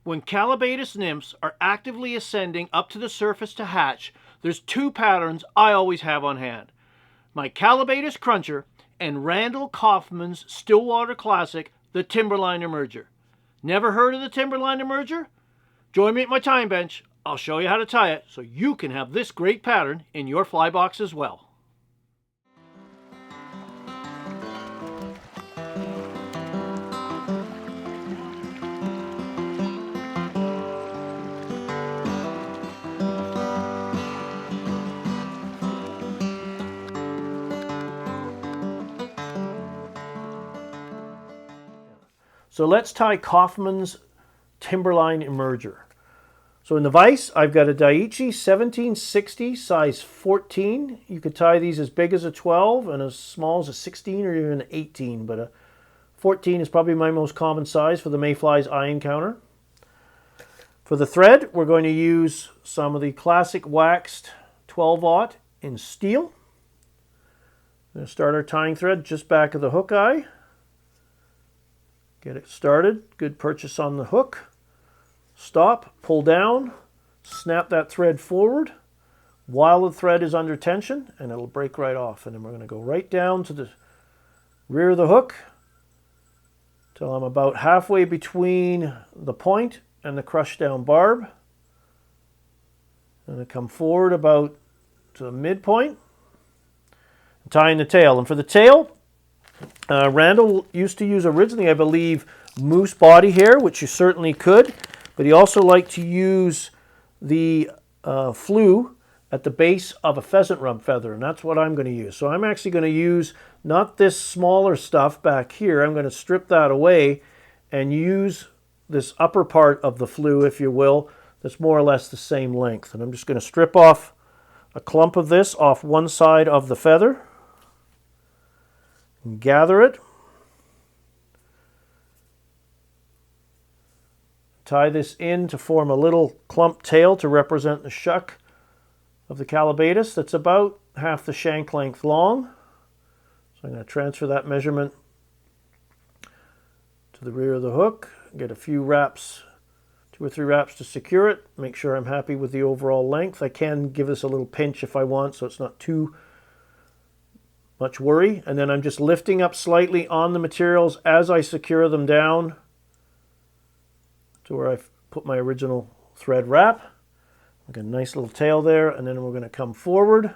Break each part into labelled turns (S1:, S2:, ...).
S1: When Callibaetis nymphs are actively ascending up to the surface to hatch, there's two patterns I always have on hand. My Callibaetis Cruncher and Randall Kaufmann's stillwater classic, the Timberline Emerger. Never heard of the Timberline Emerger? Join me at my time bench. I'll show you how to tie it so you can have this great pattern in your fly box as well. So let's tie Kaufmann's Timberline Emerger. So in the vise, I've got a Daiichi 1760 size 14. You could tie these as big as a 12 and as small as a 16 or even an 18, but a 14 is probably my most common size for the mayflies I encounter. For the thread, we're going to use some of the classic waxed 12-aught in steel. I'm going to start our tying thread just back of the hook eye. Get it started. Good purchase on the hook. Stop, pull down, snap that thread forward while the thread is under tension, and it'll break right off. And then we're going to go right down to the rear of the hook till I'm about halfway between the point and the crushed down barb. And I come forward about to the midpoint, tying the tail. And for the tail, Randall used to use originally, I believe, moose body hair, which you certainly could, but he also liked to use the Flue at the base of a pheasant rump feather, and that's what I'm going to use. So I'm actually going to use not this smaller stuff back here. I'm going to strip that away and use this upper part of the Flue, if you will, that's more or less the same length. And I'm just going to strip off a clump of this off one side of the feather. Gather it, tie this in to form a little clump tail to represent the shuck of the Callibaetis that's about half the shank length long. So I'm going to transfer that measurement to the rear of the hook, get a few wraps, 2 or 3 wraps to secure it, make sure I'm happy with the overall length. I can give this a little pinch if I want so it's not too much worry, and then I'm just lifting up slightly on the materials as I secure them down to where I've put my original thread wrap. I've got a nice little tail there, and then we're going to come forward,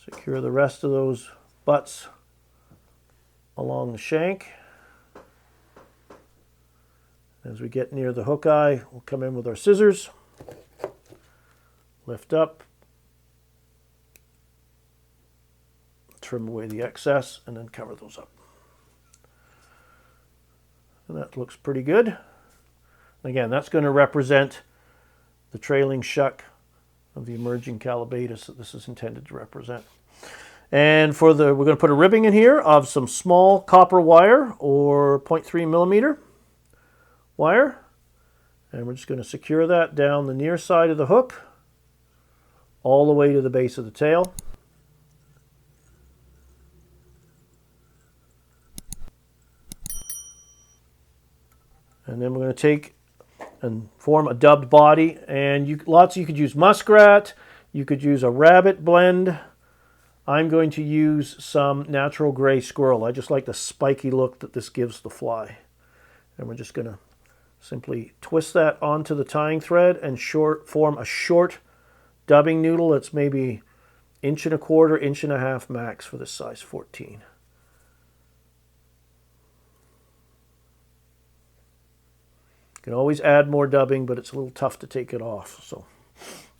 S1: secure the rest of those butts along the shank. As we get near the hook eye, we'll come in with our scissors, lift up, trim away the excess, and then cover those up. And that looks pretty good. Again, that's going to represent the trailing shuck of the emerging Callibaetis that this is intended to represent. And for the, we're going to put a ribbing in here of some small copper wire or 0.3 millimeter wire. And we're just going to secure that down the near side of the hook all the way to the base of the tail. And then we're going to take and form a dubbed body. And you could use Muskrat. You could use a rabbit blend. I'm going to use some natural gray Squirrel. I just like the spiky look that this gives the fly. And we're just going to simply twist that onto the tying thread and form a short dubbing noodle that's maybe 1.25 inches, 1.5 inches max for this size 14. You can always add more dubbing, but it's a little tough to take it off. So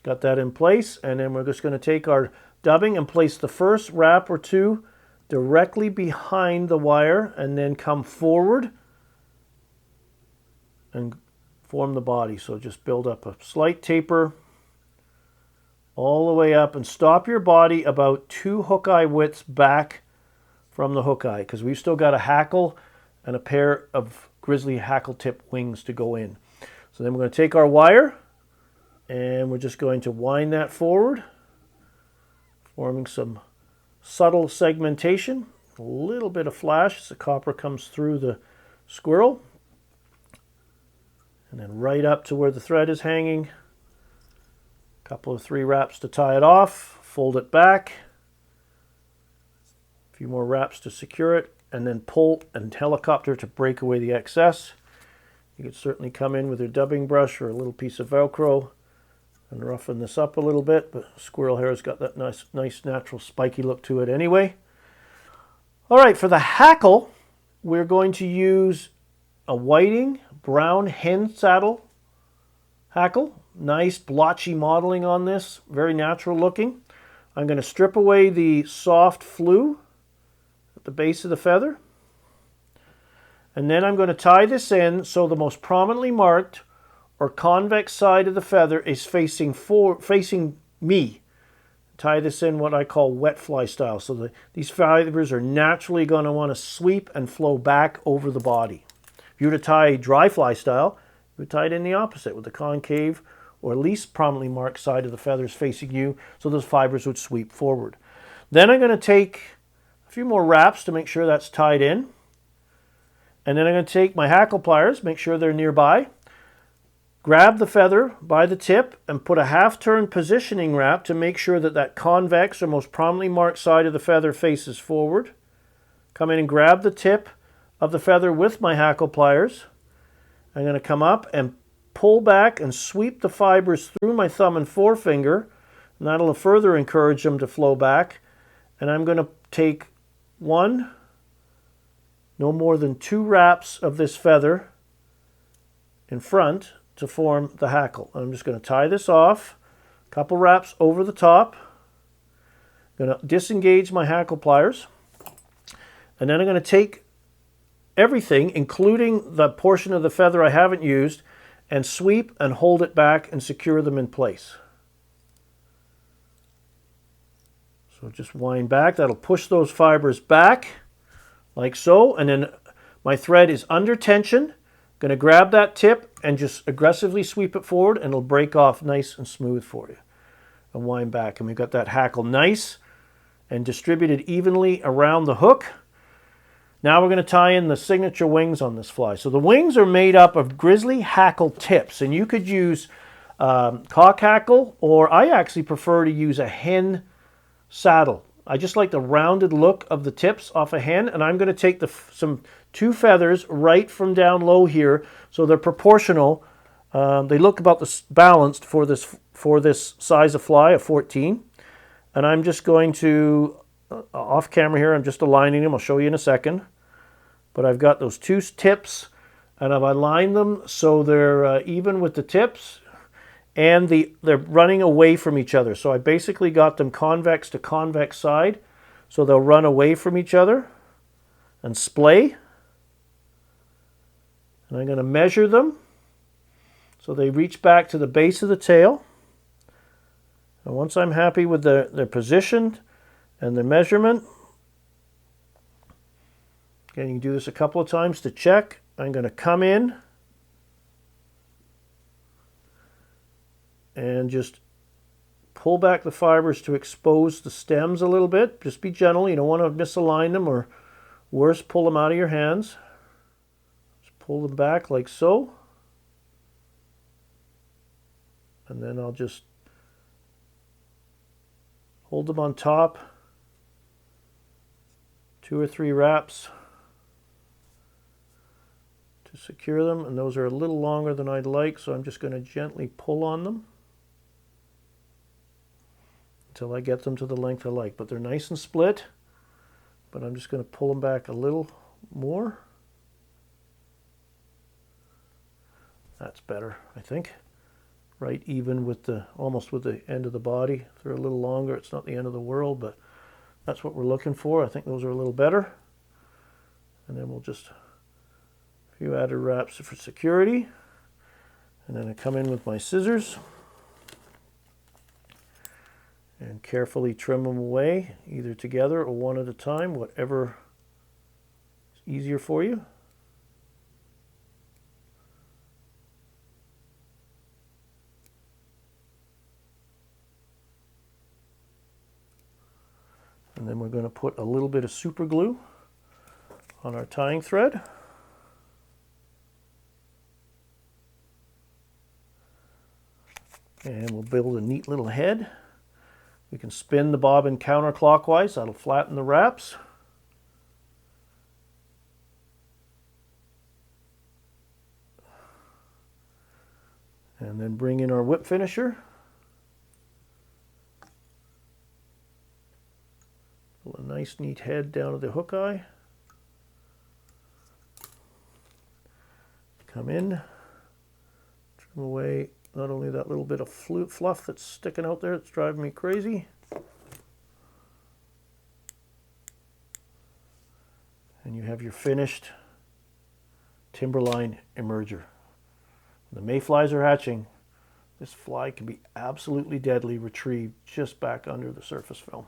S1: got that in place, and then we're just going to take our dubbing and place the first wrap or two directly behind the wire and then come forward and form the body. So just build up a slight taper all the way up and stop your body about 2 hook eye widths back from the hook eye, because we've still got a hackle and a pair of Grizzly hackle tip wings to go in. So then we're going to take our wire and we're just going to wind that forward, forming some subtle segmentation, a little bit of flash as the copper comes through the squirrel. and then right up to where the thread is hanging. A couple of 3 wraps to tie it off, fold it back, a few more wraps to secure it, and then pull and helicopter to break away the excess. You could certainly come in with your dubbing brush or a little piece of Velcro and roughen this up a little bit, but squirrel hair has got that nice natural spiky look to it anyway. All right, for the hackle, we're going to use a whiting brown hen saddle hackle. Nice blotchy modeling on this, very natural looking. I'm going to strip away the soft flue at the base of the feather. And then I'm going to tie this in so the most prominently marked or convex side of the feather is facing me. Tie this in what I call wet fly style. So these fibers are naturally going to want to sweep and flow back over the body. If you were to tie dry fly style, you would tie it in the opposite with the concave or least prominently marked side of the feathers facing you, so those fibers would sweep forward. Then I'm going to take a few more wraps to make sure that's tied in. And then I'm going to take my hackle pliers, make sure they're nearby, grab the feather by the tip and put a half-turn positioning wrap to make sure that that convex or most prominently marked side of the feather faces forward. Come in and grab the tip of the feather with my hackle pliers. I'm going to come up and pull back and sweep the fibers through my thumb and forefinger, and that'll further encourage them to flow back. And I'm going to take no more than 2 wraps of this feather in front to form the hackle. I'm just going to tie this off, a couple wraps over the top. I'm going to disengage my hackle pliers, and then I'm going to take everything, including the portion of the feather I haven't used, and sweep and hold it back and secure them in place. So just wind back. That'll push those fibers back like so, and then my thread is under tension. Going to grab that tip and just aggressively sweep it forward, and it'll break off nice and smooth for you. And wind back, and we've got that hackle nice and distributed evenly around the hook. Now we're going to tie in the signature wings on this fly. So the wings are made up of Grizzly hackle tips, and you could use cock hackle, or I actually prefer to use a hen saddle. I just like the rounded look of the tips off a hen, and I'm going to take some 2 feathers right from down low here, so they're proportional. They look about balanced for this size of fly, a 14. And I'm just going to, off camera here, I'm just aligning them. I'll show you in a second. But I've got those 2 tips, and I've aligned them so they're even with the tips, and they're running away from each other. So I basically got them convex to convex side, so they'll run away from each other and splay. And I'm going to measure them so they reach back to the base of the tail. And once I'm happy with their position and their measurement, again, you can do this a couple of times to check. I'm going to come in and just pull back the fibers to expose the stems a little bit. Just be gentle. You don't want to misalign them, or worse, pull them out of your hands. Just pull them back like so. And then I'll just hold them on top. 2 or 3 wraps to secure them, and those are a little longer than I'd like, so I'm just going to gently pull on them until I get them to the length I like. But they're nice and split, but I'm just going to pull them back a little more. That's better, I think. Right even with almost with the end of the body. If they're a little longer, it's not the end of the world, but that's what we're looking for. I think those are a little better. And then we'll just a few added wraps for security. And then I come in with my scissors and carefully trim them away, either together or one at a time, whatever is easier for you. And then we're going to put a little bit of super glue on our tying thread. And we'll build a neat little head. We can spin the bobbin counterclockwise. That'll flatten the wraps. And then bring in our whip finisher. Pull a nice neat head down to the hook eye. Come in, trim away not only that little bit of fluff that's sticking out there that's driving me crazy. And you have your finished Timberline Emerger. When the mayflies are hatching, this fly can be absolutely deadly retrieved just back under the surface film.